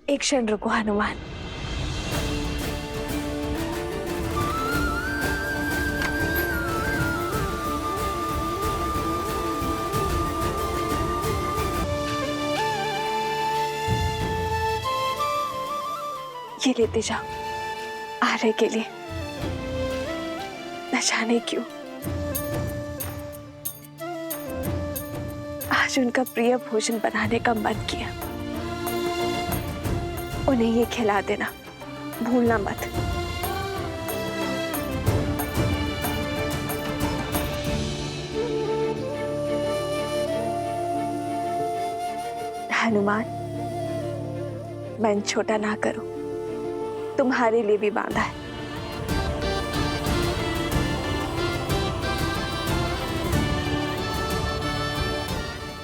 एक क्षण रुको हनुमान। ये लेते जाओ आर्य के लिए। न जाने क्यों आज उनका प्रिय भोजन बनाने का मन किया। उन्हें ये खिला देना, भूलना मत। हनुमान, मन छोटा ना करो, तुम्हारे लिए भी बांधा है।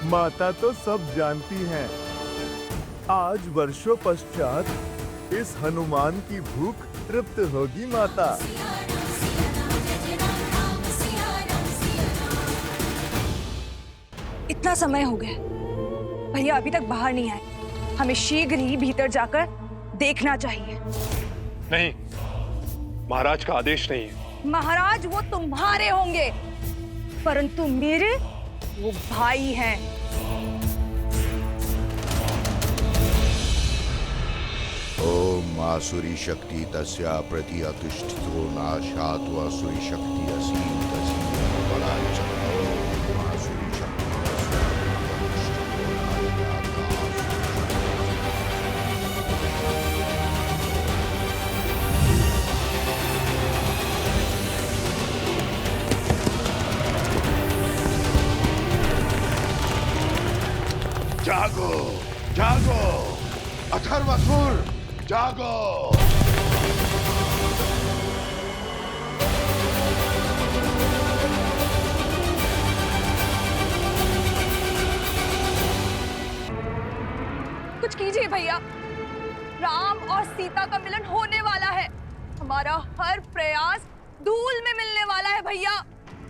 माता तो सब जानती हैं। आज वर्षों पश्चात इस हनुमान की भूख तृप्त होगी माता। इतना समय हो गया, भैया अभी तक बाहर नहीं आए। हमें शीघ्र ही भीतर जाकर देखना चाहिए। नहीं, महाराज का आदेश नहीं है। महाराज वो तुम्हारे होंगे, परंतु मेरे वो भाई हैं। ओम आसुरी शक्ति तस्या प्रति अतिष्ठितो नाशात् आसुरी शक्ति असीम तस्या बलाय च। ओम आसुरी शक्ति तस्या प्रति अतिष्ठितो नाशात्। जागो जागो अथर्वसुर, जागो। कुछ कीजिए भैया, राम और सीता का मिलन होने वाला है। हमारा हर प्रयास धूल में मिलने वाला है भैया।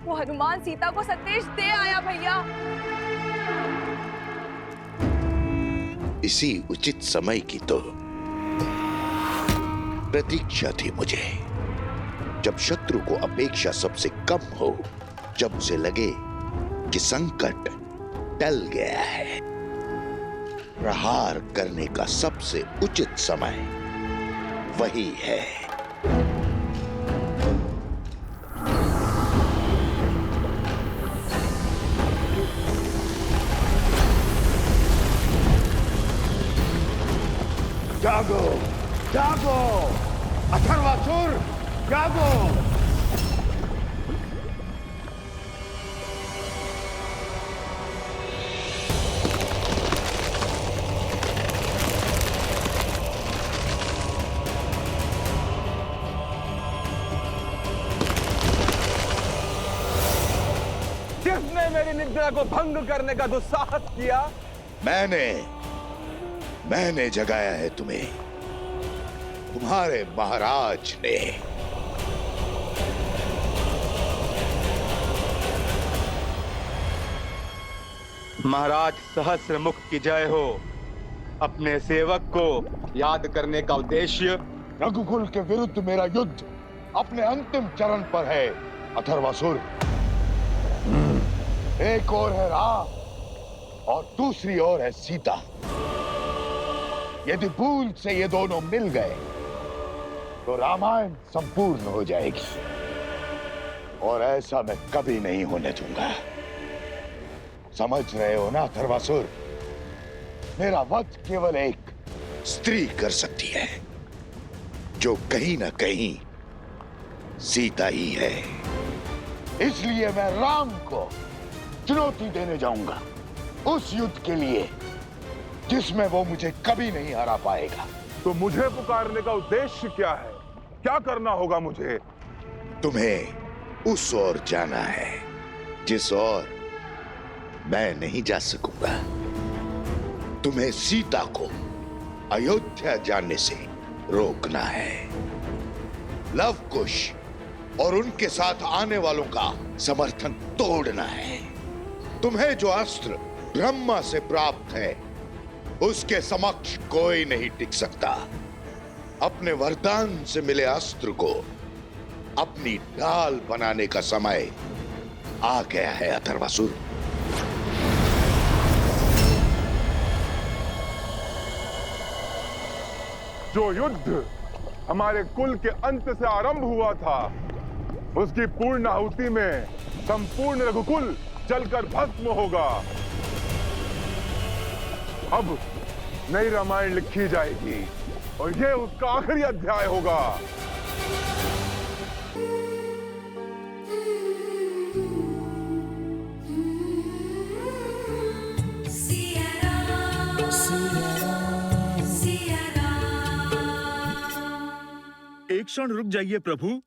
वो हनुमान सीता को संदेश दे आया भैया। इसी उचित समय की तो प्रतीक्षा थी मुझे, जब शत्रु को अपेक्षा सबसे कम हो, जब उसे लगे कि संकट टल गया है। प्रहार करने का सबसे उचित समय वही है। जागो जागो अथर्वसुर, जागो। किसने मेरी निद्रा को भंग करने का दुस्साहस किया? मैंने जगाया है तुम्हें, तुम्हारे महाराज ने। महाराज सहस्र मुख की जय हो। अपने सेवक को याद करने का उद्देश्य रघुकुल के विरुद्ध मेरा युद्ध अपने अंतिम चरण पर है अथर्वसुर। एक ओर है राम और दूसरी ओर है सीता। यदि भूल से ये दोनों मिल गए तो रामायण संपूर्ण हो जाएगी, और ऐसा मैं कभी नहीं होने दूंगा। समझ रहे हो ना अथर्वसुर? मेरा वध केवल एक स्त्री कर सकती है, जो कहीं ना कहीं सीता ही है। इसलिए मैं राम को चुनौती देने जाऊंगा, उस युद्ध के लिए जिसमें वो मुझे कभी नहीं हरा पाएगा। तो मुझे पुकारने का उद्देश्य क्या है? क्या करना होगा मुझे? तुम्हें उस ओर जाना है जिस ओर मैं नहीं जा सकूंगा। तुम्हें सीता को अयोध्या जाने से रोकना है। लव कुश और उनके साथ आने वालों का समर्थन तोड़ना है। तुम्हें जो अस्त्र ब्रह्मा से प्राप्त है उसके समक्ष कोई नहीं टिक सकता। अपने वरदान से मिले अस्त्र को अपनी ढाल बनाने का समय आ गया है अथर्वासुर। जो युद्ध हमारे कुल के अंत से आरंभ हुआ था, उसकी पूर्ण आहुति में संपूर्ण रघुकुल जलकर भस्म होगा। अब नई रामायण लिखी जाएगी और ये उसका आखिरी अध्याय होगा। एक क्षण रुक जाइए प्रभु।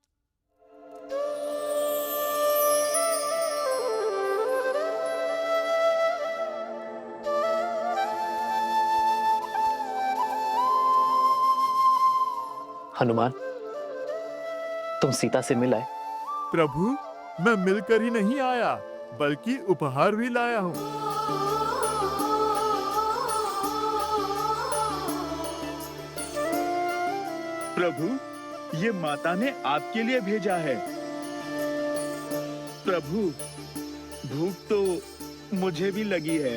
हनुमान, तुम सीता से मिल आए? प्रभु, मैं मिलकर ही नहीं आया, बल्कि उपहार भी लाया हूँ। प्रभु, ये माता ने आपके लिए भेजा है। प्रभु, भूख तो मुझे भी लगी है,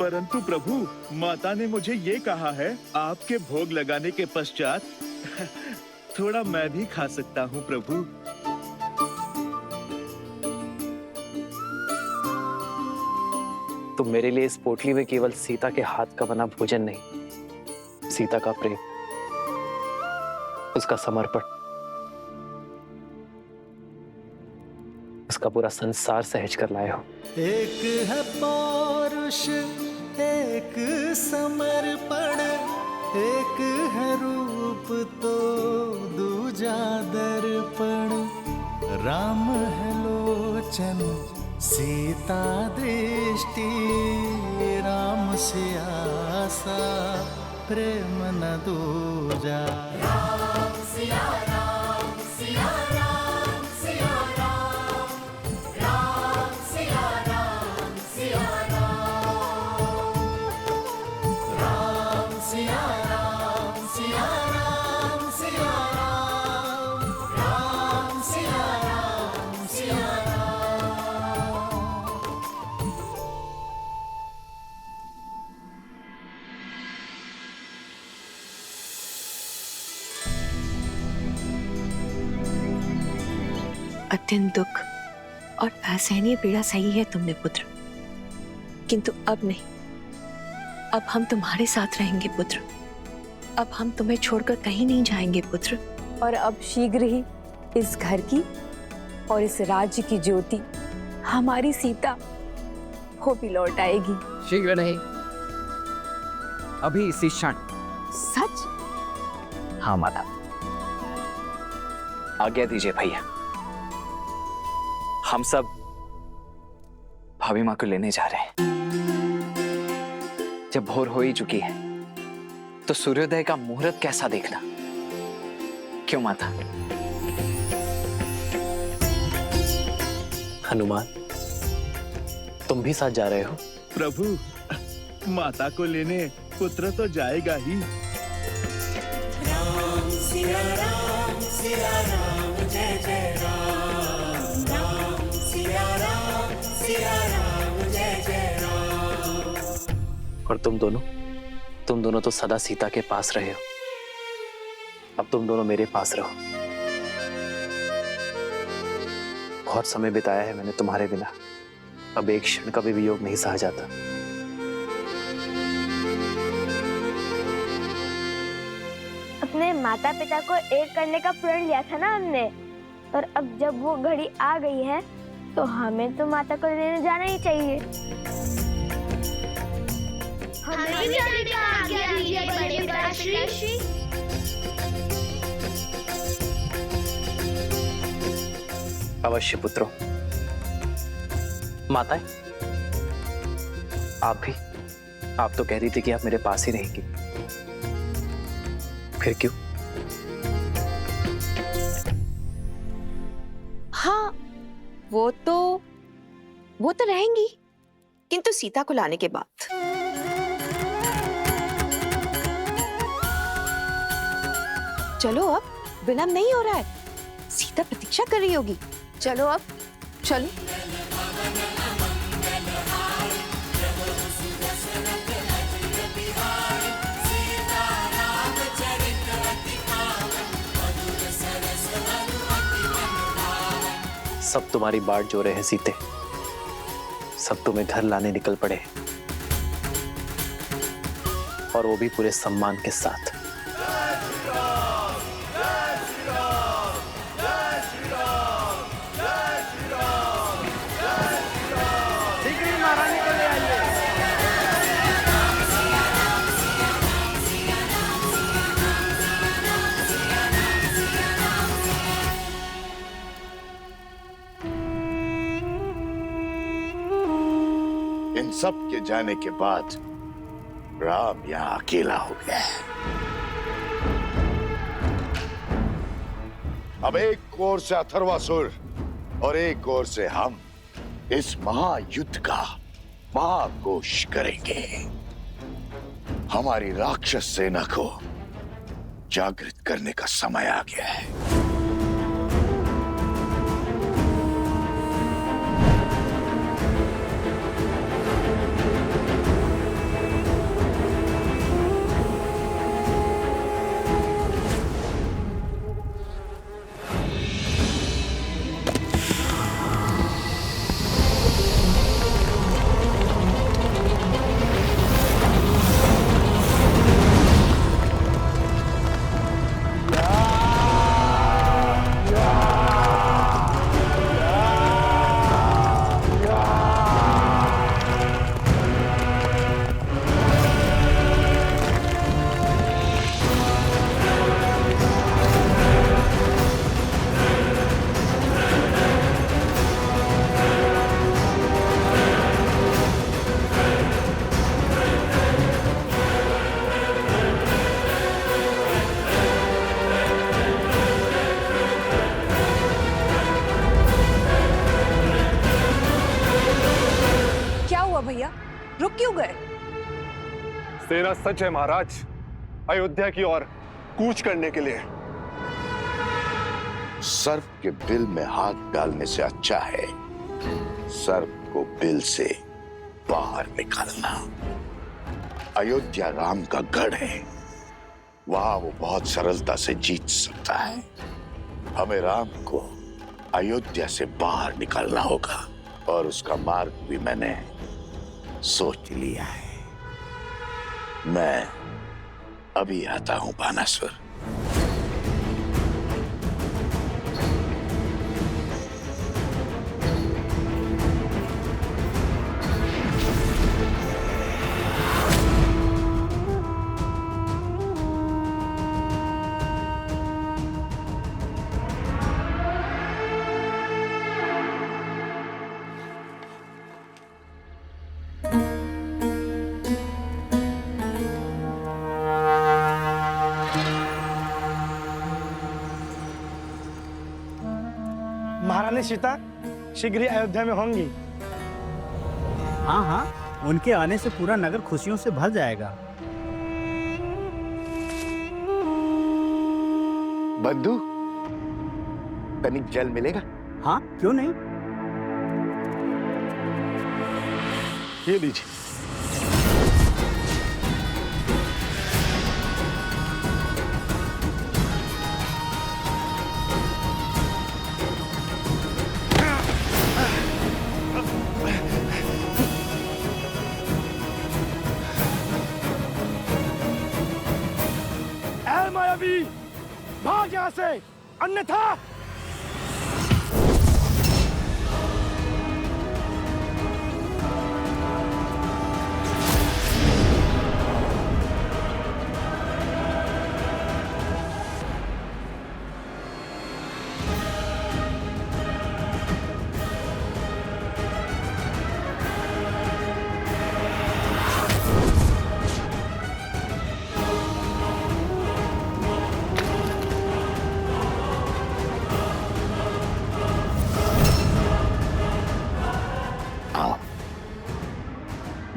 परंतु प्रभु, माता ने मुझे ये कहा है, आपके भोग लगाने के पश्चात थोड़ा मैं भी खा सकता हूँ प्रभु। तुम मेरे लिए इस पोटली में केवल सीता के हाथ का बना भोजन नहीं, सीता का प्रेम, उसका समर्पण, उसका पूरा संसार सहज कर लाए हो। एक है पौरुष, एक समर्पण, एक है रूप तो दूजा दर्पण। राम है लोचन, सीता दृष्टि, राम से आसा प्रेम न दूजा। राम सिया राम, सिया राम, सिया राम, राम सिया राम, सिया राम, राम सिया राम, सिया राम, सिया राम, राम सिया राम, सिया राम। अत्यंत दुख और असहनीय पीड़ा सही है तुमने पुत्र, किंतु अब नहीं। अब हम तुम्हारे साथ रहेंगे पुत्र। अब हम तुम्हें छोड़कर कहीं नहीं जाएंगे पुत्र। और अब शीघ्र ही इस घर की और इस राज्य की ज्योति हमारी सीता वो भी लौट आएगी। शीघ्र नहीं, अभी इसी क्षण। सच? हाँ माता, आज्ञा दीजिए भैया, हम सब भाभी माँ को लेने जा रहे हैं। जब भोर हो ही चुकी है तो सूर्योदय का मुहूर्त कैसा देखना, क्यों माता? हनुमान, तुम भी साथ जा रहे हो? प्रभु, माता को लेने पुत्र तो जाएगा ही। राम सिया राम, सिया राम, जय जय राम। राम सिया राम, सिया राम, जय जय राम। और तुम दोनों तो सदा सीता के पास रहे हो, अब तुम दोनों मेरे पास रहो। बहुत समय बिताया है मैंने तुम्हारे बिना, अब एक क्षण का भी वियोग नहीं सहा जाता। अपने माता पिता को एक करने का प्रण लिया था ना हमने, और अब जब वो घड़ी आ गई है तो हमें तो माता को लेने जाना ही चाहिए। हमें भी जाने का आज्ञा दीजिए बड़े पिताश्री। अवश्य पुत्रों। माताएं, आप भी, आप तो कह रही थी कि आप मेरे पास ही रहेंगी, फिर क्यों? हाँ, वो तो रहेंगी, किंतु सीता को लाने के बाद। चलो अब, विलंब नहीं हो रहा है। सीता प्रतीक्षा कर रही होगी। चलो अब, चलो। सब तुम्हारी बाट जो रहे हैं सीते, सब तुम्हें घर लाने निकल पड़े, और वो भी पूरे सम्मान के साथ। इन सब के जाने के बाद राम यहाँ अकेला हो गया है। अब एक ओर से अथर्वासुर और एक ओर से हम इस महायुद्ध का महाघोष करेंगे। हमारी राक्षस सेना को जागृत करने का समय आ गया है। भैया, रुक क्यों गए? सेना सच है महाराज, अयोध्या की ओर कूच करने के लिए। सर्प के बिल में हाथ डालने से अच्छा है सर्प को बिल से बाहर निकालना। अयोध्या राम का गढ़ है, वहां वो बहुत सरलता से जीत सकता है। हमें राम को अयोध्या से बाहर निकालना होगा, और उसका मार्ग भी मैंने सोच लिया है। मैं अभी आता हूं बानासुर। महारानी सीता शीघ्र ही अयोध्या में होंगी। हाँ हाँ, उनके आने से पूरा नगर खुशियों से भर जाएगा। बंधु, तनिक जल मिलेगा? हाँ, क्यों नहीं। ये लीजिए। मायावी, भाग यहाँ से, अन्यथा।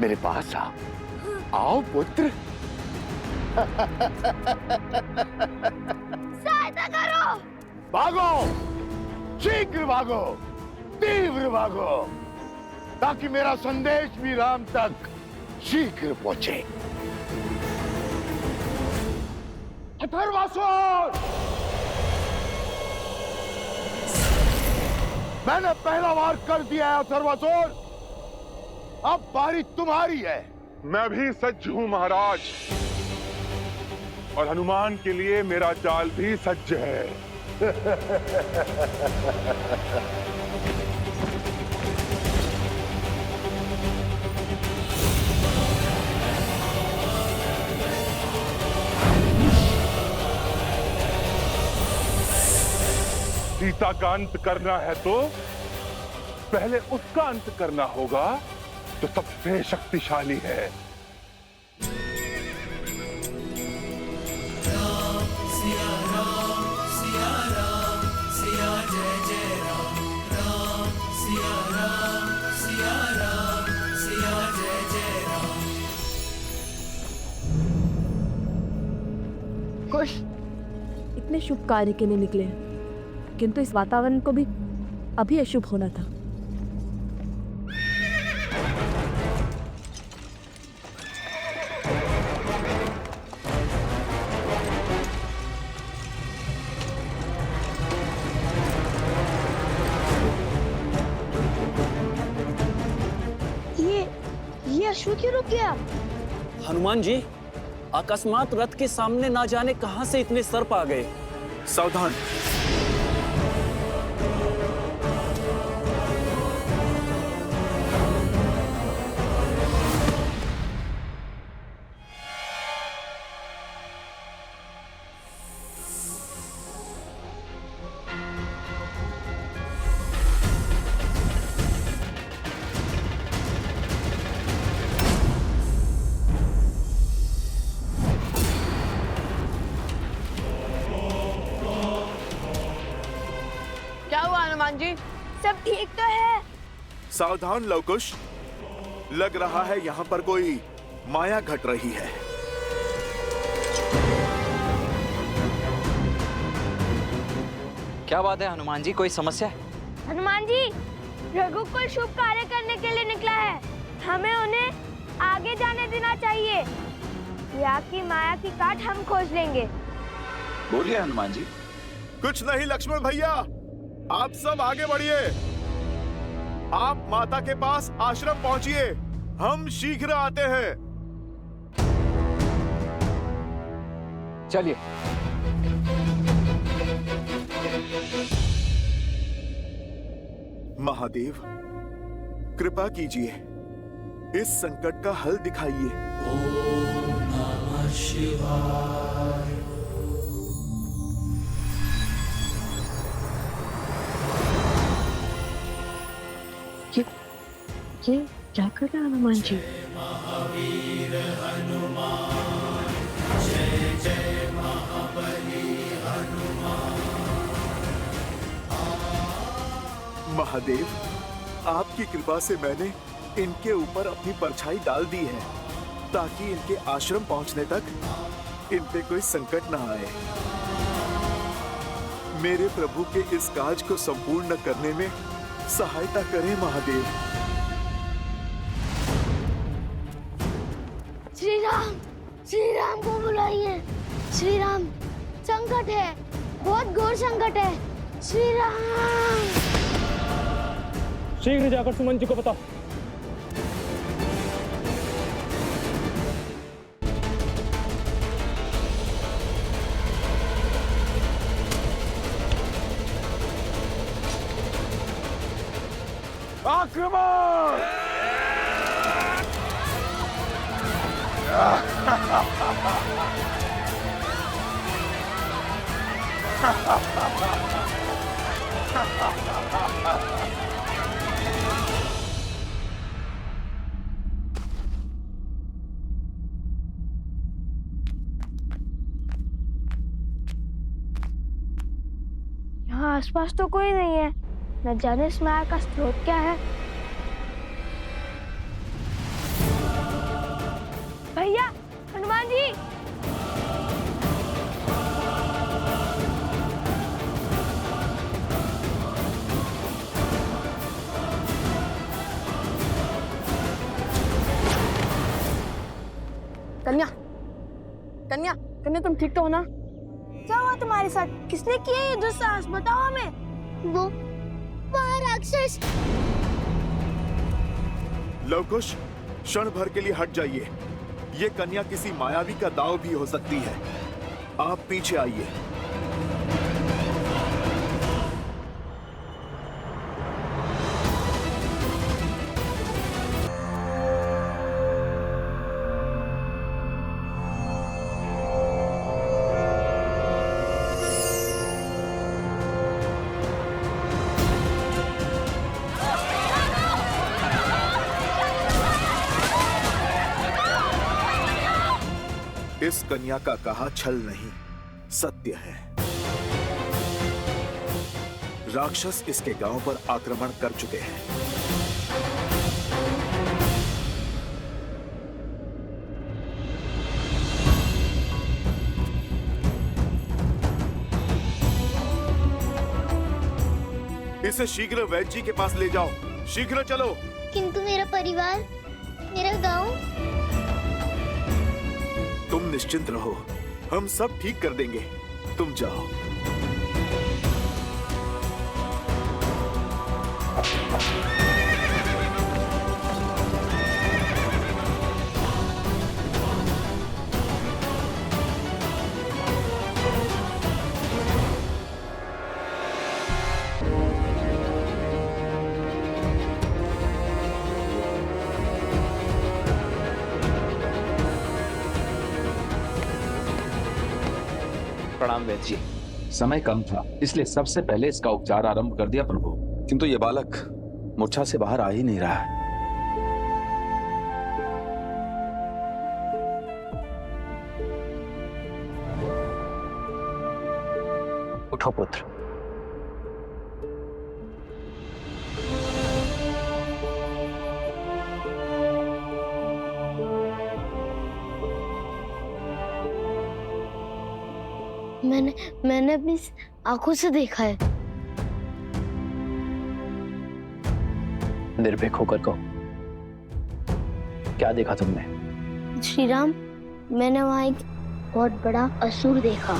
मेरे पास आओ, आओ पुत्र। सहायता करो। भागो, शीघ्र भागो, तीव्र भागो, ताकि मेरा संदेश भी राम तक शीघ्र पहुंचे। अथर्वासुर, मैंने पहला वार कर दिया है अथर्वासुर, अब बारी तुम्हारी है। मैं भी सज्ज हूं महाराज, और हनुमान के लिए मेरा जाल भी सज्ज है। सीता का अंत करना है तो पहले उसका अंत करना होगा जो सबसे शक्तिशाली है। सिया राम सिया राम सिया जय जय राम, राम सिया राम सिया राम सिया जय जय राम। कुश इतने शुभ कार्य के लिए निकले हैं, किंतु इस वातावरण को भी अभी अशुभ होना था। ये अश्व क्यों रुक गया? हनुमान जी, अकस्मात रथ के सामने ना जाने कहां से इतने सर्प आ गए। सावधान। क्या हुआ हनुमान जी? सब ठीक तो है? सावधान लवकुश, लग रहा है यहाँ पर कोई माया घट रही है। क्या बात है हनुमान जी, कोई समस्या है? हनुमान जी, रघुकुल शुभ कार्य करने के लिए निकला है, हमें उन्हें आगे जाने देना चाहिए। या की माया की काट हम खोज लेंगे। बोलिए हनुमान जी। कुछ नहीं लक्ष्मण भैया, आप सब आगे बढ़िए। आप माता के पास आश्रम पहुंचिए, हम शीघ्र आते हैं। चलिए। महादेव, कृपा कीजिए, इस संकट का हल दिखाइए। ओम नमः शिवाय। ये क्या कर रहा है हनुमान जी? महावीर हनुमान, जय जय महाबली हनुमान। महादेव, आपकी कृपा से मैंने इनके ऊपर अपनी परछाई डाल दी है, ताकि इनके आश्रम पहुंचने तक इन पे कोई संकट न आए। मेरे प्रभु के इस काज को संपूर्ण करने में सहायता करें महादेव। श्री राम को बुलाइए। श्री राम, संकट है, बहुत घोर संकट है। श्री राम। शीघ्र जाकर सुमन जी को बताओ। आक्रमण! यहाँ आसपास तो कोई नहीं है, न जाने इस माया का स्रोत क्या है। भैया, हनुमान जी। कन्या, कन्या तुम ठीक तो हो ना? क्या हुआ तुम्हारे साथ? किसने किया ये दुस्साहस? बताओ हमें। वो राक्षस। लवकुश, क्षण भर के लिए हट जाइए। ये कन्या किसी मायावी का दाव भी हो सकती है। आप पीछे आइए। इस कन्या का कहा छल नहीं, सत्य है। राक्षस इसके गांव पर आक्रमण कर चुके हैं। इसे शीघ्र वैद्य जी के पास ले जाओ। शीघ्र चलो। किंतु मेरा परिवार, मेरा गांव। तुम निश्चिंत रहो, हम सब ठीक कर देंगे। तुम जाओ। प्रणाम वैद्य जी। समय कम था, इसलिए सबसे पहले इसका उपचार आरंभ कर दिया प्रभु। किंतु ये बालक मूर्छा से बाहर आ ही नहीं रहा है। उठो पुत्र। मैंने अपनी आंखों से देखा है। निर्भीक होकर कहो, क्या देखा तुमने? श्री राम, मैंने वहां एक बहुत बड़ा असुर देखा।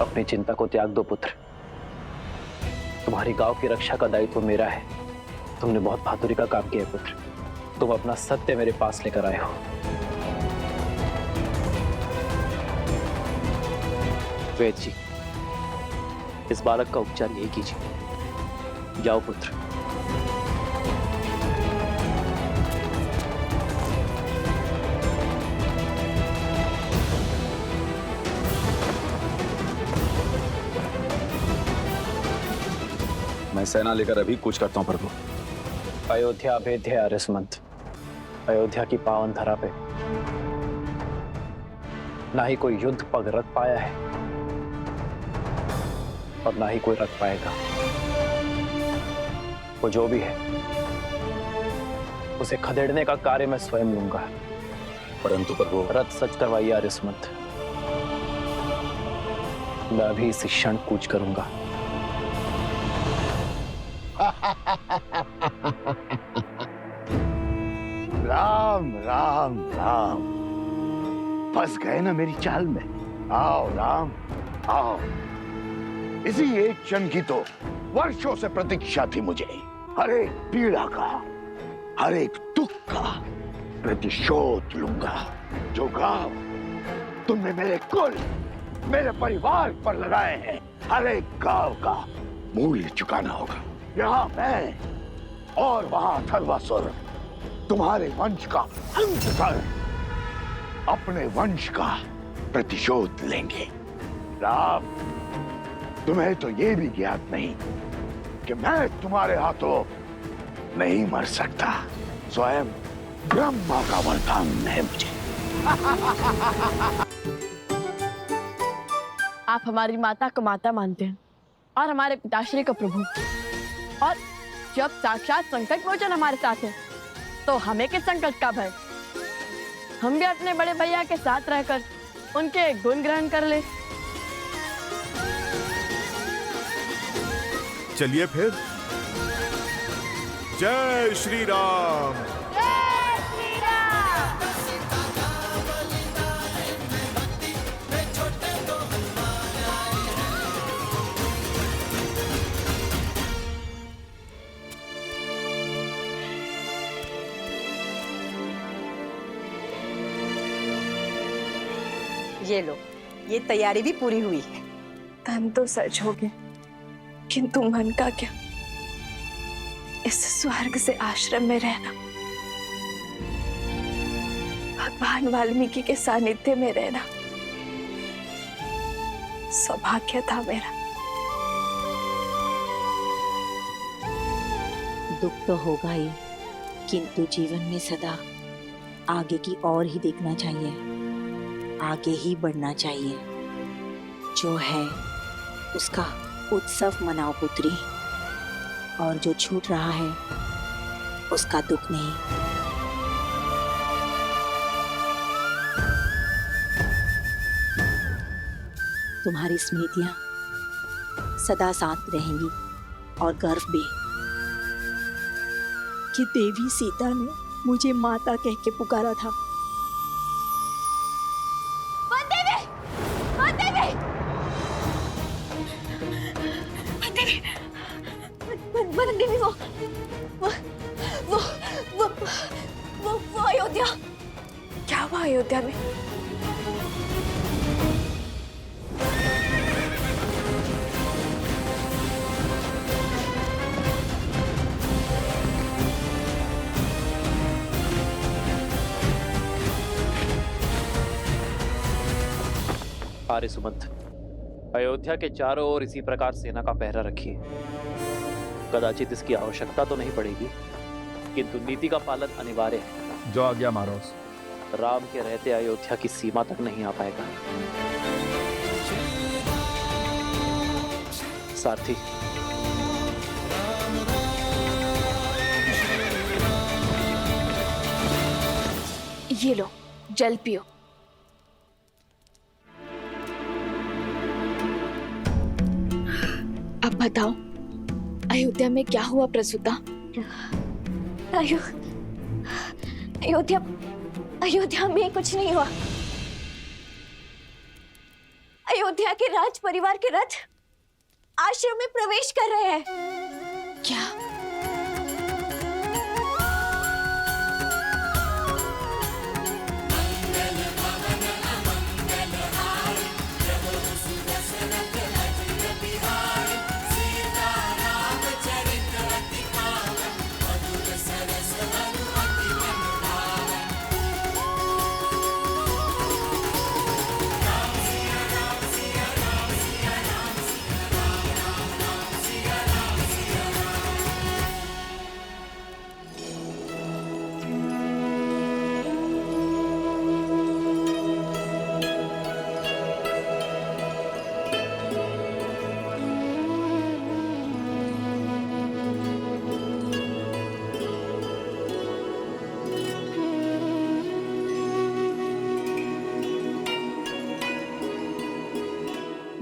अपनी चिंता को त्याग दो पुत्र। तुम्हारी गांव की रक्षा का दायित्व मेरा है। तुमने बहुत बहादुरी का काम किया पुत्र। तुम अपना सत्य मेरे पास लेकर आए हो। वैद्य जी, इस बालक का उपचार यही कीजिए। जाओ पुत्र। मैं सेना लेकर अभी कूच करता हूं प्रभु। अयोध्या भेद्य आर्यसमंत, अयोध्या की पावन धरा पे ना ही कोई युद्ध पग रख पाया है और ना ही कोई रख पाएगा। वो जो भी है उसे खदेड़ने का कार्य मैं स्वयं लूंगा। परंतु प्रभु, रथ सच करवाइए आर्यसमंत। मैं अभी इस क्षण कूच करूंगा। राम राम राम, फंस गए ना मेरी चाल में। आओ राम, आओ। इसी एक क्षण की तो वर्षों से प्रतीक्षा थी मुझे। हर एक पीड़ा का, हर एक दुख का प्रतिशोध लूंगा। जो गांव तुमने मेरे कुल, मेरे परिवार पर लगाए हैं, हर एक गांव का मूल्य चुकाना होगा। यहाँ मैं और वहां अथर्वासुर तुम्हारे वंश का अंत कर अपने वंश का प्रतिशोध लेंगे। राम, तुम्हें तो ये भी ज्ञात नहीं कि मैं तुम्हारे हाथों नहीं मर सकता। स्वयं ब्रह्मा का वरदान है मुझे। आप हमारी माता को माता मानते हैं और हमारे पिताश्री को प्रभु, और जब साक्षात संकट मोचन हमारे साथ है तो हमें किस संकट का भय? हम भी अपने बड़े भैया के साथ रहकर उनके गुण ग्रहण कर ले। चलिए फिर। जय श्री राम। ये लो, ये तैयारी भी पूरी हुई है। तन तो सच हो गए, किंतु मन का क्या? इस स्वर्ग से आश्रम में रहना, भगवान वाल्मीकि के सानिध्य में रहना सौभाग्य था मेरा। दुख तो होगा ही, किंतु जीवन में सदा आगे की ओर ही देखना चाहिए, आगे ही बढ़ना चाहिए। जो है उसका उत्सव मनाओ पुत्री, और जो छूट रहा है उसका दुख नहीं। तुम्हारी स्मृतियां सदा साथ रहेंगी, और गर्व भी कि देवी सीता ने मुझे माता कह के पुकारा था। वो अयोध्या। क्या हुआ अयोध्या में? आर्य सुमंत, अयोध्या के चारों ओर इसी प्रकार सेना का पहरा रखिए। कदाचित इसकी आवश्यकता तो नहीं पड़ेगी, किंतु नीति का पालन अनिवार्य है। जो आज्ञा महाराज। राम के रहते अयोध्या की सीमा तक नहीं आ पाएगा। सारथी, ये लो, जल पियो। अब बताओ, अयोध्या में क्या हुआ प्रसूता? अयोध्या में कुछ नहीं हुआ। अयोध्या के राज परिवार के रथ आश्रम में प्रवेश कर रहे हैं। क्या?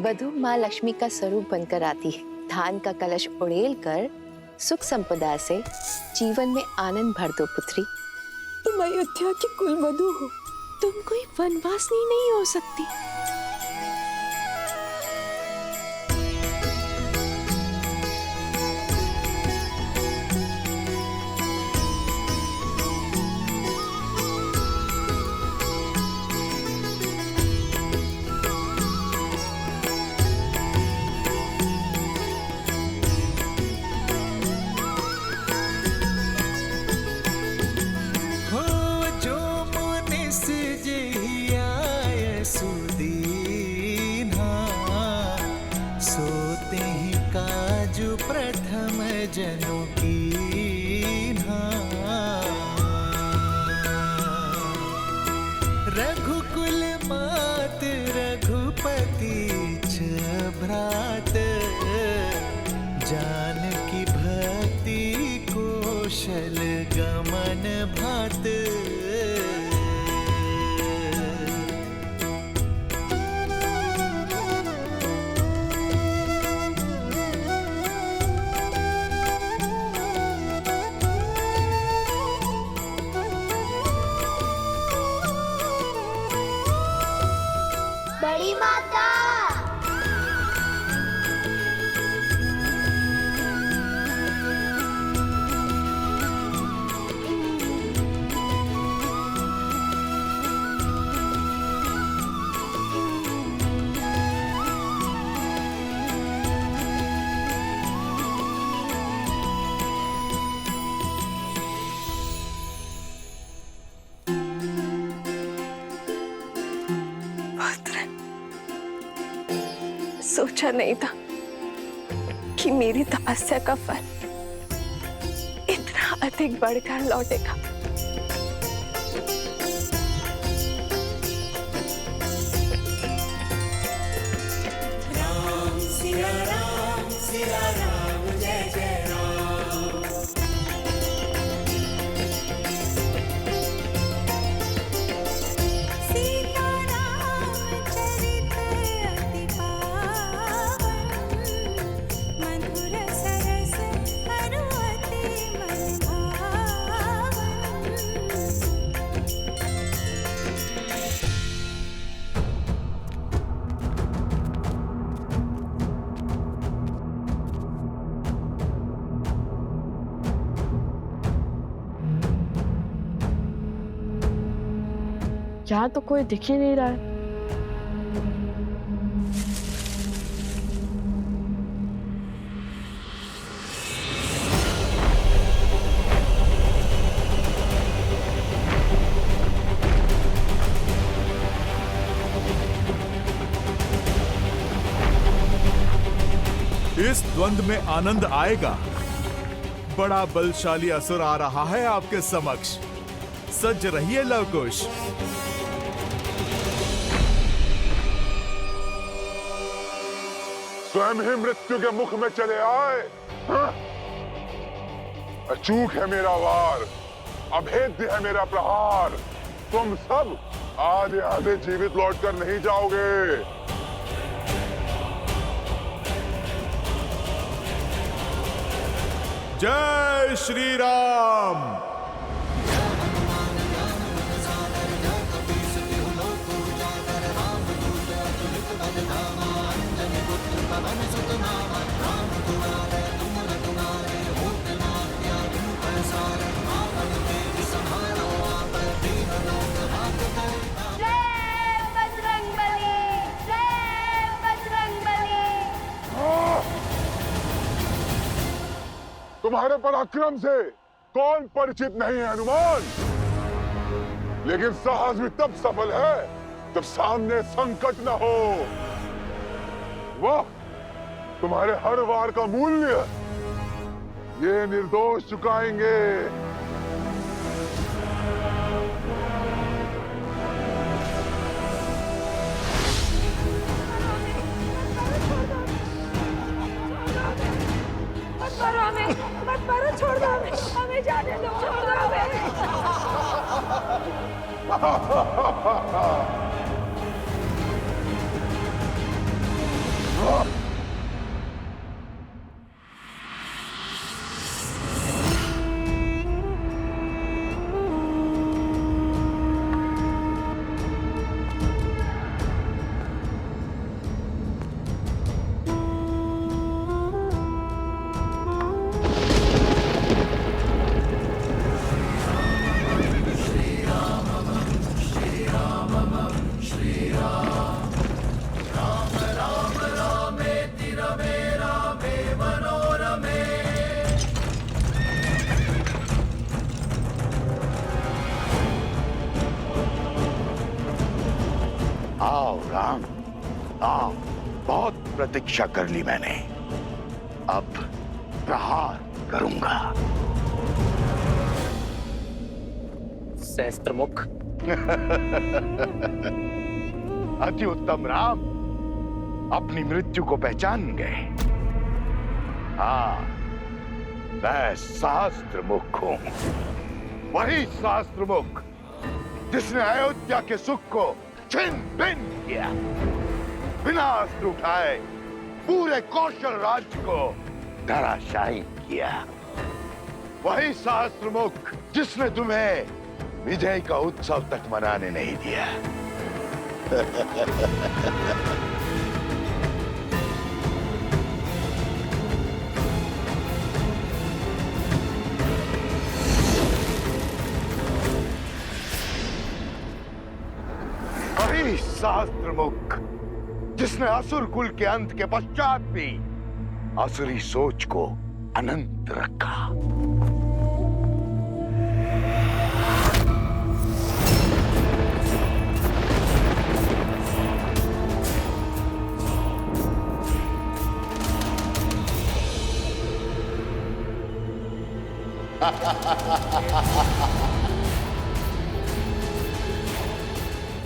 वधु माँ लक्ष्मी का स्वरूप बनकर आती है। धान का कलश उड़ेल कर सुख संपदा से जीवन में आनंद भर दो पुत्री। तुम अयोध्या की कुलवधु हो, तुम कोई वनवासिनी नहीं हो सकती। जनों की रघुकुल मात रघुपति भ्रात जानकी भक्ति कौशल गमन भात सोचा नहीं था कि मेरी तपस्या का फल इतना अधिक बढ़कर लौटेगा। राम सिया राम जय जय राम। सीता राम चरित अति पावन, मधुर सरस अरु अति मन भावन। यहाँ तो कोई दिख ही नहीं रहा है। इस द्वंद में आनंद आएगा। बड़ा बलशाली असुर आ रहा है आपके समक्ष। सज्ज रहिए लवकुश। स्वयं ही मृत्यु के मुख में चले आए। हाँ? अचूक है मेरा वार, अभेद्य है मेरा प्रहार। तुम सब आधे आधे जीवित लौटकर नहीं जाओगे। जय श्री राम। तुम्हारे पराक्रम से कौन परिचित नहीं है हनुमान, लेकिन साहस भी तब सफल है जब सामने संकट न हो। वाह, तुम्हारे हर वार का मूल्य ये निर्दोष चुकाएंगे। मत मारो, छोड़ दो हमें जाने दो, छोड़ दो हमें। आओ राम, आओ। बहुत प्रतीक्षा कर ली मैंने, अब प्रहार करूंगा। सहस्त्रमुख। अति उत्तम राम, अपनी मृत्यु को पहचान गए। हाँ, मैं सहस्त्रमुख हूं, वही सहस्त्रमुख जिसने अयोध्या के सुख को छिन भिन किया, बिना अस्त्र उठाए पूरे कौशल राज्य को धराशायी किया। वही सहस्त्रमुख जिसने तुम्हें विजय का उत्सव तक मनाने नहीं दिया। वही सहस्त्रमुख जिसने असुर कुल के अंत के पश्चात भी असुरी सोच को अनंत रखा।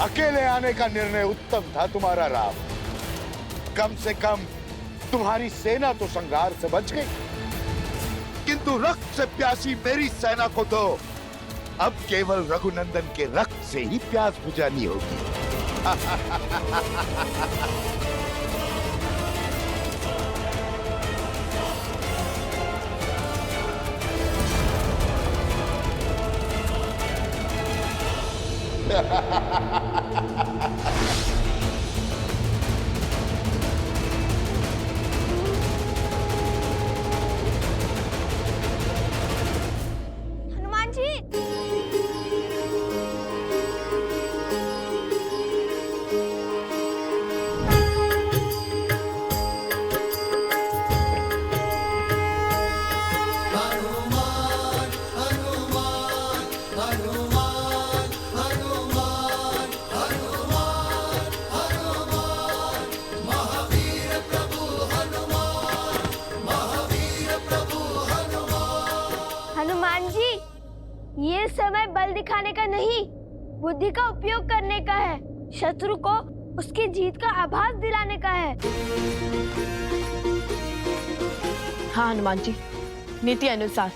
अकेले आने का निर्णय उत्तम था तुम्हारा राम। कम से कम तुम्हारी सेना तो संघार से बच गई, किंतु रक्त से प्यासी मेरी सेना को तो अब केवल रघुनंदन के रक्त से ही प्यास बुझानी होगी। हनुमान जी, हनुमान हनुमान हनुमान हनुमान हनुमान हनुमान महावीर प्रभु हनुमान महावीर प्रभु हनुमान। हनुमान जी, ये समय बल दिखाने का नहीं, बुद्धि का उपयोग करने का है। शत्रु को उसकी जीत का आभास दिलाने का है। हाँ हनुमान जी, नीति अनुसार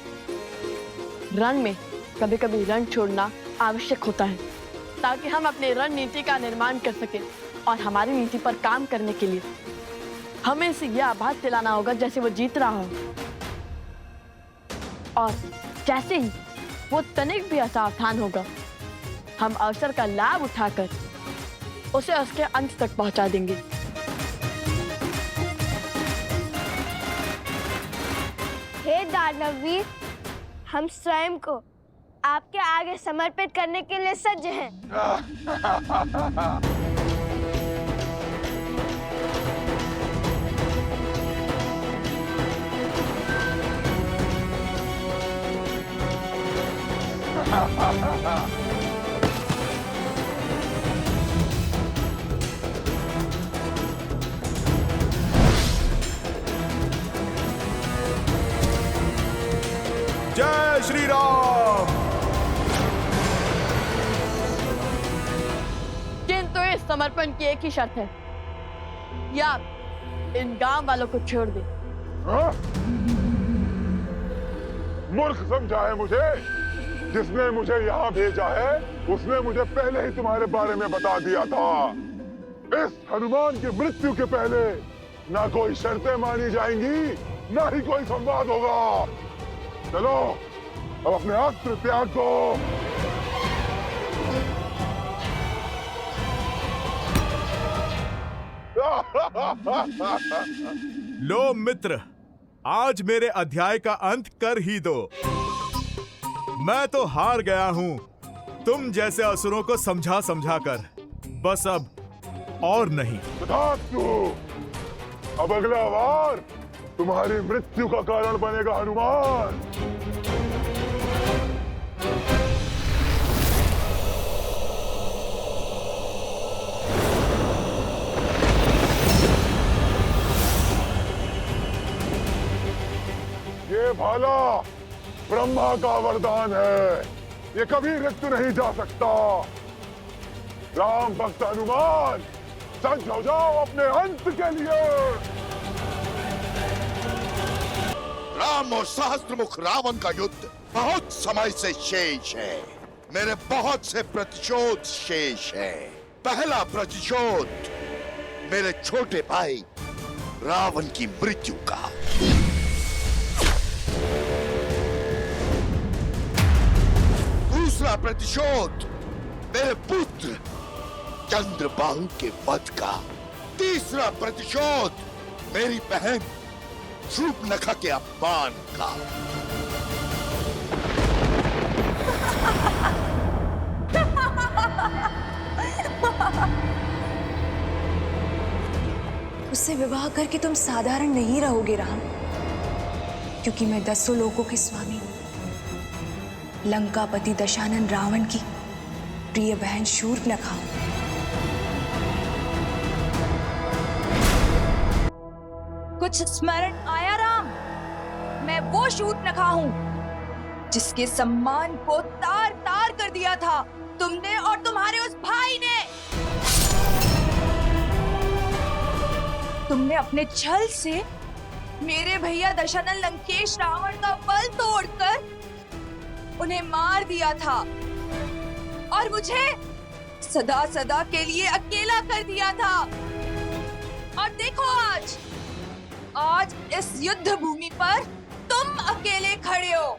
रण में कभी कभी रण छोड़ना आवश्यक होता है, ताकि हम अपने रणनीति का निर्माण कर सकें। और हमारी नीति पर काम करने के लिए हमें इसे यह आभास दिलाना होगा जैसे वो जीत रहा हो, और जैसे ही वो तनिक भी असावधान होगा, हम अवसर का लाभ उठाकर उसे उसके अंत तक पहुंचा देंगे। हे दानवीर, हम स्वयं को आपके आगे समर्पित करने के लिए सज्ज हैं। जय श्री राम। किंतु इस समर्पण की एक ही शर्त है, या इन गांव वालों को छोड़ दे। मूर्ख समझा है मुझे? जिसने मुझे यहाँ भेजा है उसने मुझे पहले ही तुम्हारे बारे में बता दिया था। इस हनुमान की मृत्यु के पहले ना कोई शर्तें मानी जाएंगी, ना ही कोई संवाद होगा। चलो अब अपने अस्त्र त्याग दो। लो मित्र, आज मेरे अध्याय का अंत कर ही दो। मैं तो हार गया हूं तुम जैसे असुरों को समझा समझा कर। बस अब और नहीं। तथास्तु। अब अगला वार तुम्हारी मृत्यु का कारण बनेगा हनुमान। ये भाला ब्रह्मा का वरदान है, ये कभी रिक्त नहीं जा सकता। राम भक्त हनुमान, सज्ज हो जाओ अपने अंत के लिए। राम और सहस्त्रमुख रावण का युद्ध बहुत समय से शेष है। मेरे बहुत से प्रतिशोध शेष है। पहला प्रतिशोध मेरे छोटे भाई रावण की मृत्यु का। दूसरा प्रतिशोध मेरे पुत्र चंद्रबाहु के वध का। तीसरा प्रतिशोध मेरी बहन शूर्पणखा के अपमान का। उससे विवाह करके तुम साधारण नहीं रहोगे राम, क्योंकि मैं 10 लोकों के स्वामी, लंकापति दशानन रावण की प्रिय बहन शूर्पणखा हूं। कुछ स्मरण आया राम? मैं वो शूर्पणखा हूं जिसके सम्मान को तार तार कर दिया था तुमने और तुम्हारे उस भाई ने। तुमने अपने छल से मेरे भैया दशानन लंकेश रावण का बल तोड़कर उन्हें मार दिया था और मुझे सदा सदा के लिए अकेला कर दिया था। और देखो आज इस युद्ध भूमि पर तुम अकेले खड़े हो।